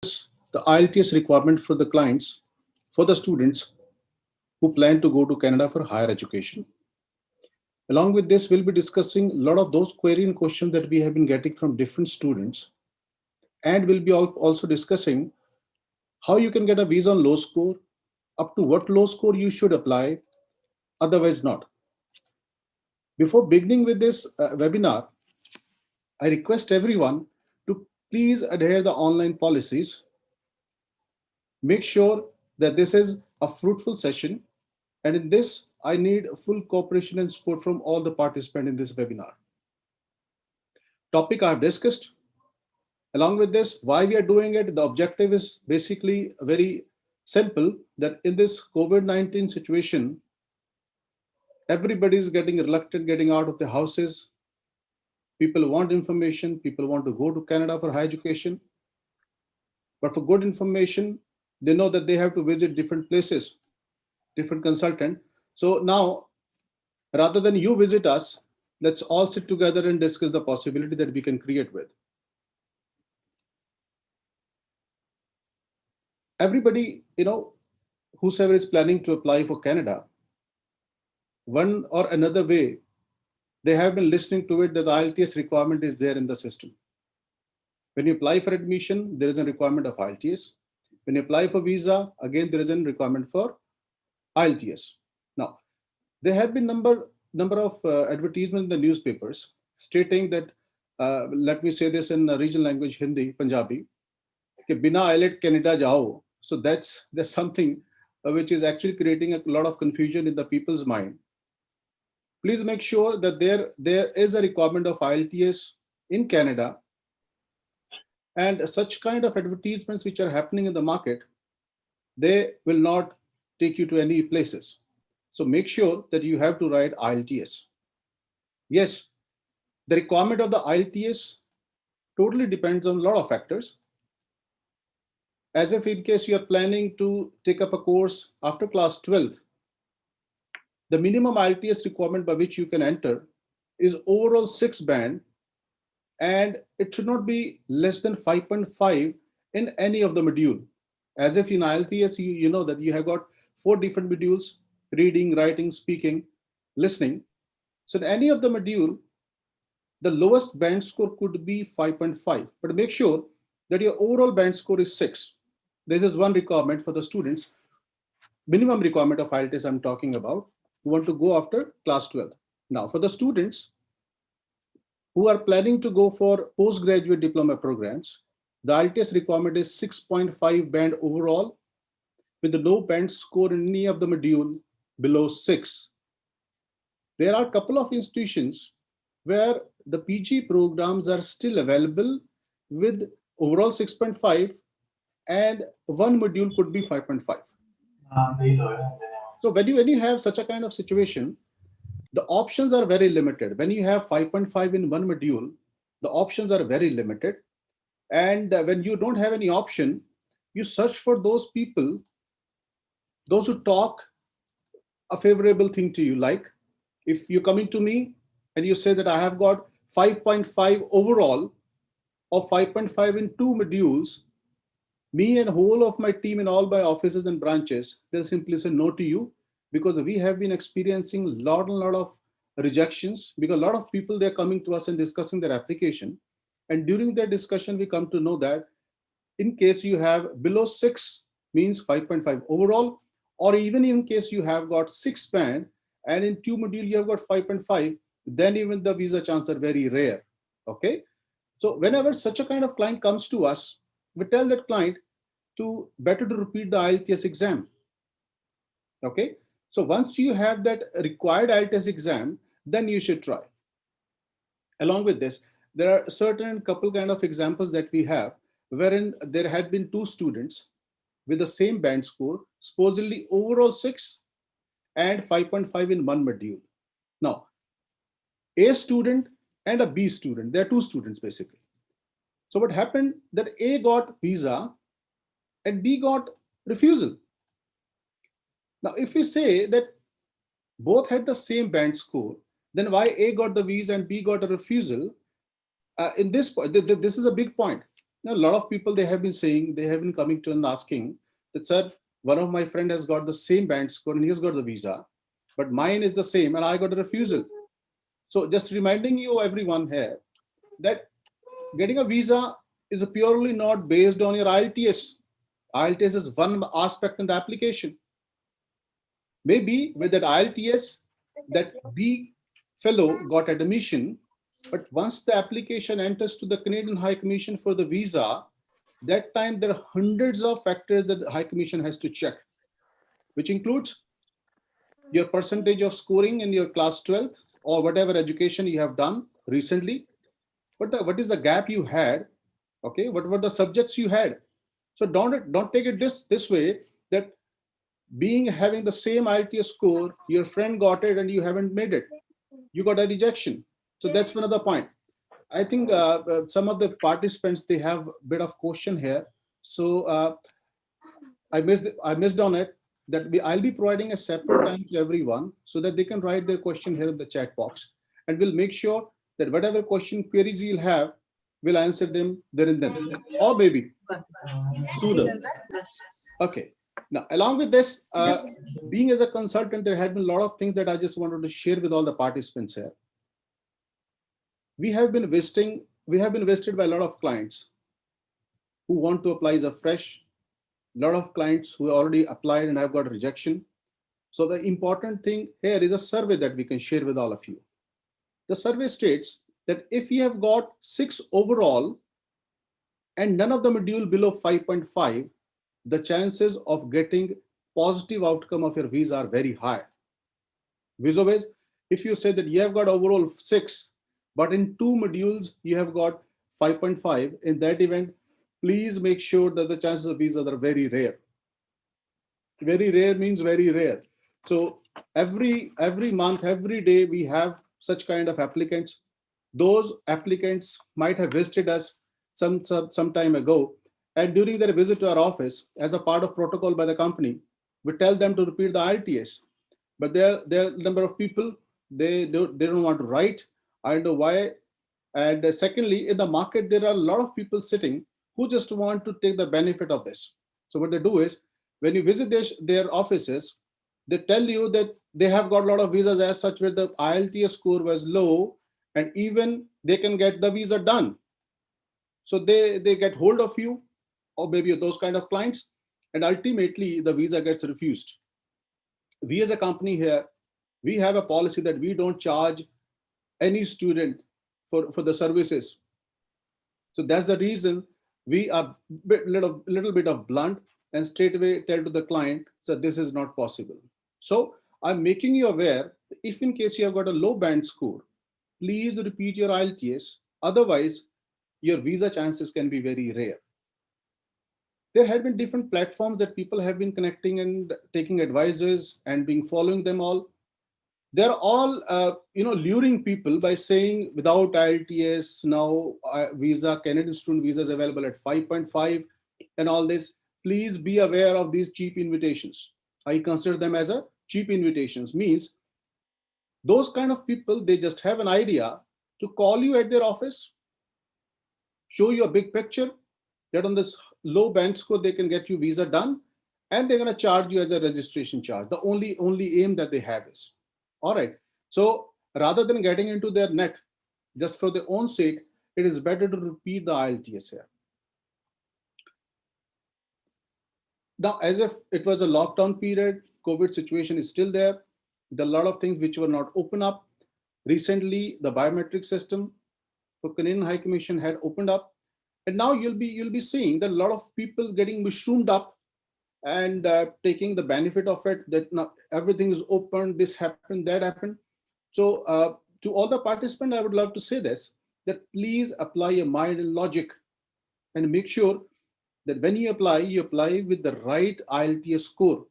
the IELTS requirement for the clients, for the students who plan to go to Canada for higher education. Along with this, we'll be discussing a lot of those query and questions that we have been getting from different students. And we'll be also discussing how you can get a visa on low score, up to what low score you should apply, otherwise not. Before beginning with this webinar, I request everyone to please adhere the online policies. Make sure that this is a fruitful session. And in this, I need full cooperation and support from all the participants in this webinar. Topic I've discussed. Along with this, why we are doing it, the objective is basically very simple, that in this COVID-19 situation, everybody is getting reluctant getting out of the houses. People want information. People want to go to Canada for higher education. But for good information, they know that they have to visit different places, different consultant. So now, rather than you visit us, let's all sit together and discuss the possibility that we can create with. Everybody, whosoever is planning to apply for Canada, one or another way, they have been listening to it that the IELTS requirement is there in the system. When you apply for admission, there is a requirement of IELTS. When you apply for visa, again, there is a requirement for IELTS. Now, there have been number of advertisements in the newspapers stating that, let me say this in regional language, Hindi, Punjabi, कि बिना IELTS Canada जाओ. So that's something which is actually creating a lot of confusion in the people's mind. Please make sure that there is a requirement of IELTS in Canada, and such kind of advertisements which are happening in the market, they will not take you to any places. So make sure that you have to write IELTS. Yes, the requirement of the IELTS totally depends on a lot of factors. As if in case you are planning to take up a course after class 12th, the minimum IELTS requirement by which you can enter is overall 6 band, and it should not be less than 5.5 in any of the module. As if in IELTS, you know that you have got 4 different modules: reading, writing, speaking, listening. So in any of the module, the lowest band score could be 5.5, but make sure that your overall band score is 6. This is one requirement for the students, minimum requirement of IELTS I'm talking about, who want to go after class 12. Now, for the students who are planning to go for postgraduate diploma programs, the IELTS requirement is 6.5 band overall, with the low band score in any of the module below 6. There are a couple of institutions where the PG programs are still available with overall 6.5, and one module could be 5.5. So when you have such a kind of situation, the options are very limited. When you have 5.5 in one module, the options are very limited. And when you don't have any option, you search for those people, those who talk a favorable thing to you. Like if you're coming to me and you say that I have got 5.5 overall or 5.5 in 2 modules, me and whole of my team in all my offices and branches, they'll simply say no to you, because we have been experiencing a lot of rejections, because a lot of people, they're coming to us and discussing their application. And during their discussion, we come to know that in case you have below 6 means 5.5 overall, or even in case you have got 6 band and in 2 module you have got 5.5, then even the visa chances are very rare. Okay. So whenever such a kind of client comes to us, we tell that client to better to repeat the IELTS exam. Okay. So once you have that required IELTS exam, then you should try. Along with this, there are certain couple kind of examples that we have wherein there had been 2 students with the same band score, supposedly overall 6 and 5.5 in one module. Now, A student and a B student, there are 2 students basically. So what happened that A got visa and B got refusal. Now, if we say that both had the same band score, then why A got the visa and B got a refusal? In this point, this is a big point. Now, a lot of people, they have been saying, they have been coming to and asking that, sir, one of my friend has got the same band score and he's got the visa, but mine is the same and I got a refusal. So just reminding you everyone here that getting a visa is purely not based on your IELTS. IELTS is one aspect in the application. Maybe with that IELTS, that B fellow got admission, but once the application enters to the Canadian High Commission for the visa, that time there are hundreds of factors that the High Commission has to check, which includes your percentage of scoring in your class 12th or whatever education you have done recently. What is the gap you had? Okay, what were the subjects you had? So don't take it this way that being having the same IELTS score, your friend got it and you haven't made it. You got a rejection. So that's another point. I think some of the participants, they have a bit of question here. So I missed on it that I'll be providing a separate time to everyone so that they can write their question here in the chat box, and we'll make sure that whatever question queries you'll have, we'll answer them there and then, or maybe sooner. Okay. Now, along with this, being as a consultant, there had been a lot of things that I just wanted to share with all the participants here. We have been visited by a lot of clients who want to apply as a fresh, a lot of clients who already applied and have got rejection. So the important thing here is a survey that we can share with all of you. The survey states that if you have got 6 overall and none of the module below 5.5, the chances of getting positive outcome of your visa are very high. Vis-a-vis, if you say that you have got overall 6, but in 2 modules you have got 5.5, in that event, please make sure that the chances of visa are very rare. Very rare means very rare. So every month, every day, we have such kind of applicants. Those applicants might have visited us some time ago, and during their visit to our office, as a part of protocol by the company, we tell them to repeat the IELTS. But there are a number of people, they don't want to write. I don't know why. And secondly, in the market, there are a lot of people sitting who just want to take the benefit of this. So what they do is, when you visit their offices, they tell you that they have got a lot of visas as such where the IELTS score was low, and even they can get the visa done. So they get hold of you, or maybe those kind of clients, and ultimately the visa gets refused. We as a company here, we have a policy that we don't charge any student for the services. So that's the reason we are little bit of blunt and straight away tell to the client that this is not possible. So I'm making you aware, if in case you have got a low band score, please repeat your IELTS. Otherwise, your visa chances can be very rare. There have been different platforms that people have been connecting and taking advices and being following them all. They're all luring people by saying without IELTS now visa, Canadian student visa is available at 5.5 and all this. Please be aware of these cheap invitations. I consider them as a cheap invitations. Means those kind of people, they just have an idea to call you at their office, show you a big picture that on this low band score they can get you visa done, and they're going to charge you as a registration charge. The only aim that they have is, all right. So rather than getting into their net just for their own sake, it is better to repeat the IELTS here. Now, as if it was a lockdown period, COVID situation is still there. There are a lot of things which were not open up. Recently, the biometric system for Canadian High Commission had opened up, and now you'll be seeing that a lot of people getting mushroomed up and taking the benefit of it. That now everything is open. This happened, that happened. So to all the participants, I would love to say this: that please apply your mind and logic, and make sure that when you apply with the right IELTS score.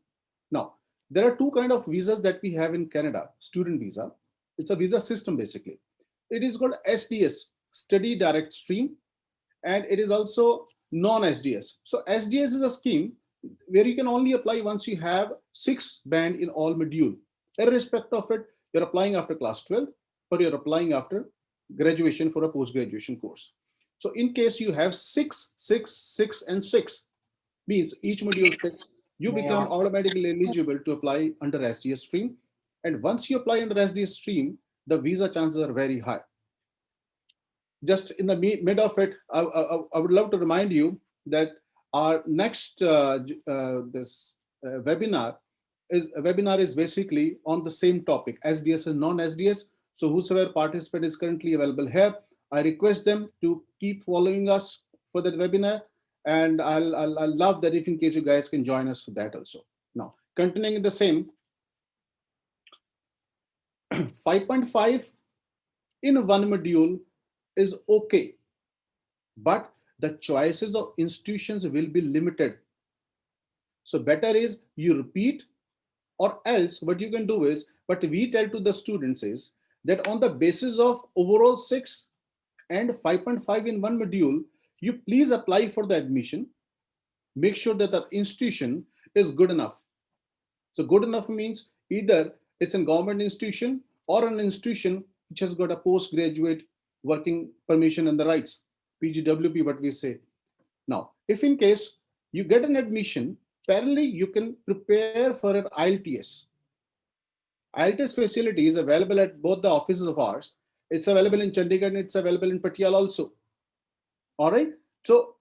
Now, there are two kind of visas that we have in Canada. Student visa. It's a visa system basically. It is called SDS, Study Direct Stream, and it is also non-SDS. So SDS is a scheme where you can only apply once you have 6 band in all module. Irrespective of it, you're applying after class 12 or you're applying after graduation for a post-graduation course. So in case you have 6, 6, 6, and 6, means each module 6, you become automatically eligible to apply under SDS stream. And once you apply under SDS stream, the visa chances are very high. Just in the mid of it, I would love to remind you that our next webinar is basically on the same topic, SDS and non-SDS. So whosoever participant is currently available here, I request them to keep following us for that webinar. And I'll love that if in case you guys can join us for that also. Now, continuing in the same, 5.5 in one module is okay, but the choices of institutions will be limited. So better is you repeat, or else what you can do is, what we tell to the students is that on the basis of overall 6 and 5.5 in one module, you please apply for the admission. Make sure that the institution is good enough. So good enough means either it's a government institution or an institution which has got a postgraduate working permission and the rights, PGWP, what we say. Now, if in case you get an admission, parallelly you can prepare for an IELTS. IELTS facility is available at both the offices of ours. It's available in Chandigarh and it's available in Patiala also. All right. So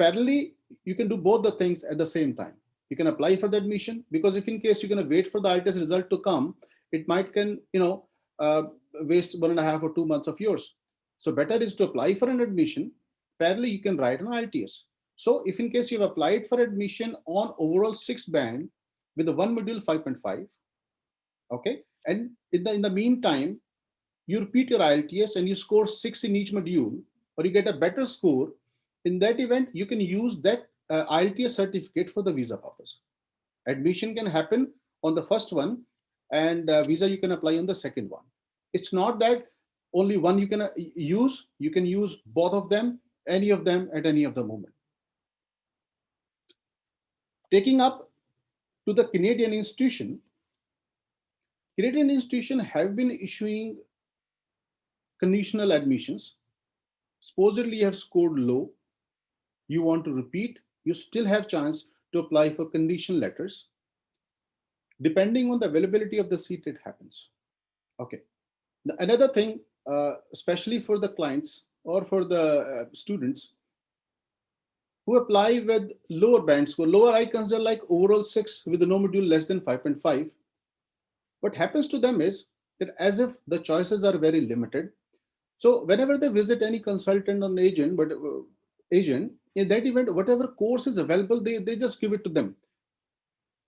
parallelly, you can do both the things at the same time. You can apply for the admission, because if in case you're going to wait for the IELTS result to come, it might can, waste 1.5 or 2 months of yours. So better is to apply for an admission. Parallelly, you can write an IELTS. So if in case you've applied for admission on overall 6 band with the one module 5.5, okay, and in the meantime, you repeat your IELTS and you score 6 in each module, or you get a better score, in that event, you can use that IELTS certificate for the visa purpose. Admission can happen on the first one, and visa you can apply on the second one. It's not that only one you can use. You can use both of them, any of them at any of the moment. Taking up to the Canadian institution have been issuing conditional admissions. Supposedly you have scored low, you want to repeat, you still have chance to apply for conditional letters. Depending on the availability of the seat, it happens. Okay. Another thing, especially for the clients or for the students who apply with lower band score, lower I consider like overall 6 with no module less than 5.5. What happens to them is that as if the choices are very limited. So whenever they visit any consultant or agent, in that event, whatever course is available, they just give it to them.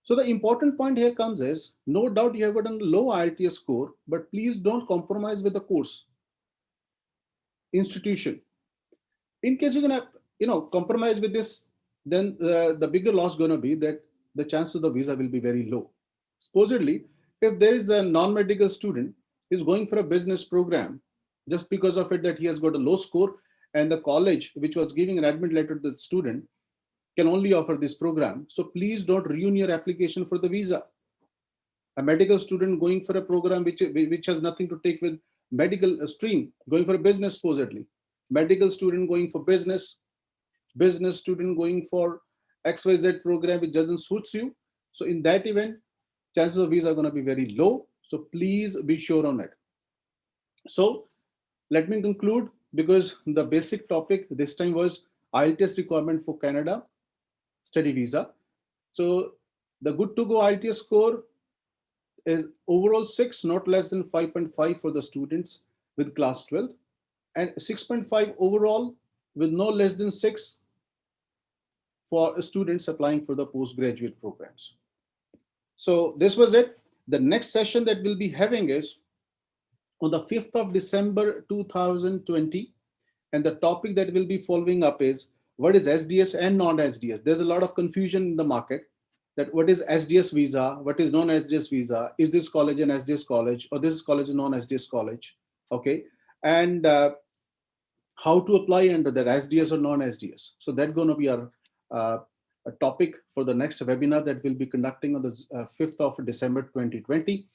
So the important point here comes is, no doubt you have got a low IELTS score, but please don't compromise with the course institution. In case you're gonna, compromise with this, then the bigger loss gonna be that the chance of the visa will be very low. Supposedly, if there is a non-medical student who's going for a business program, just because of it that he has got a low score, and the college which was giving an admit letter to the student can only offer this program. So please don't ruin your application for the visa. A medical student going for a program which has nothing to take with medical stream, going for a business supposedly. Medical student going for business student going for XYZ program which doesn't suits you. So in that event, chances of visa are going to be very low. So please be sure on it. So let me conclude, because the basic topic this time was IELTS requirement for Canada study visa. So the good to go IELTS score is overall 6, not less than 5.5 for the students with class 12, and 6.5 overall with no less than 6 for students applying for the postgraduate programs. So this was it. The next session that we'll be having is on the 5th of December 2020, and the topic that will be following up is what is SDS and non-SDS. There's a lot of confusion in the market that what is SDS visa, what is non-SDS visa, is this college an SDS college, or this college a non-SDS college, okay, and how to apply under that SDS or non-SDS. So that's going to be our a topic for the next webinar that we'll be conducting on the 5th of December 2020.